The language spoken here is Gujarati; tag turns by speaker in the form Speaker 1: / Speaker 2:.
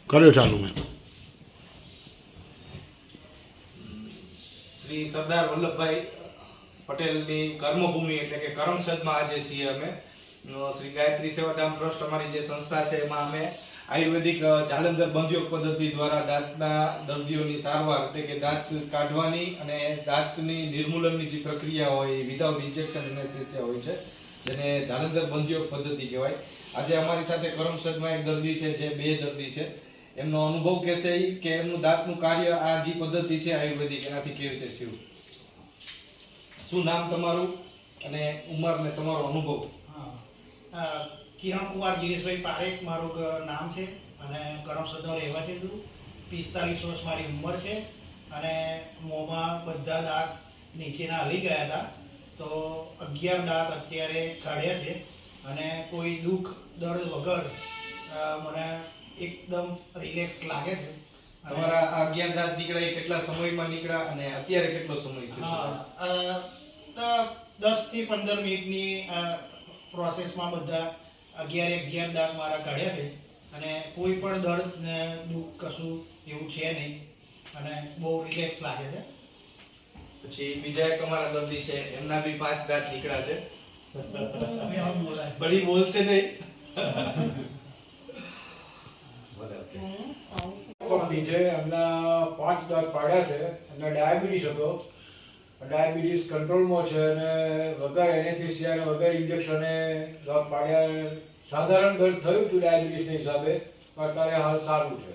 Speaker 1: કર્યો ચાલુ મેં.
Speaker 2: શ્રી સરદાર વલ્લભભાઈ પટેલની કર્મભૂમિ એટલે કે કરમસદમાં આજે છીએ અમે. શ્રી ગાયત્રી સેવાધામ ટ્રસ્ટ અમારી જે સંસ્થા છે એમાં અમે આયુર્વેદિક જાલંધર બંધયોગ પદ્ધતિ દ્વારા દાંતના દર્દીઓની સારવાર એટલે કે દાંત કાઢવાની અને દાંતની નિર્મૂલનની જે પ્રક્રિયા હોય એ વિધાઉટ ઇન્જેક્શન એનેસ્થેસિયા હોય છે, જેને જાલંધર બંધયોગ પદ્ધતિ કહેવાય. આજે અમારી સાથે કરમસદમાં એક દર્દી છે, જે 2 દર્દી છે. એમનો અનુભવ કહેશે કે એમનું દાંતનું કાર્ય આ જે પદ્ધતિ છે આયુર્વેદિક એનાથી કેવી રીતે થયું. શું નામ તમારું અને ઉંમર ને તમારો અનુભવ?
Speaker 3: કિરણ કુમાર ગિરીશભાઈ પારેખ મારું નામ છે અને કરમસદનો રહેવાસી છું. 45 વર્ષ મારી ઉંમર છે અને મોંમાં બધા દાંત નીચેના હલી ગયા હતા, તો 11 દાંત અત્યારે કાઢ્યા છે અને કોઈ દુઃખ દર્દ વગર મને એકદમ રિલેક્સ લાગે છે.
Speaker 2: તમારા આ 11 દાંત નીકળ્યા એ કેટલા સમયમાં નીકળ્યા અને અત્યારે કેટલો સમય થયો?
Speaker 3: 10 થી 15 મિનિટની પ્રોસેસમાં બધા 11 દાંત મારા કાઢ્યા છે અને કોઈ પણ દર્દ ને દુઃખ કશું એવું છે નહીં અને બહુ રિલેક્સ લાગે છે.
Speaker 2: પછી બીજા એક અમારા દર્દી છે, એમના બી 5 દાંત નીકળ્યા છે. બડી બોલશે નહીં.
Speaker 4: છે એમના 5 દાંત પાડ્યા છે. એમને ડાયાબિટીસ હતો, ડાયાબિટીસ કંટ્રોલમાં છે અને વગર એનેસ્થેસિયા અને વગર ઇન્જેક્શને દાંત પાડ્યા. સાધારણ દર્દ થયું હતું ડાયાબિટીસના હિસાબે, પણ અત્યારે હાલ સારું છે.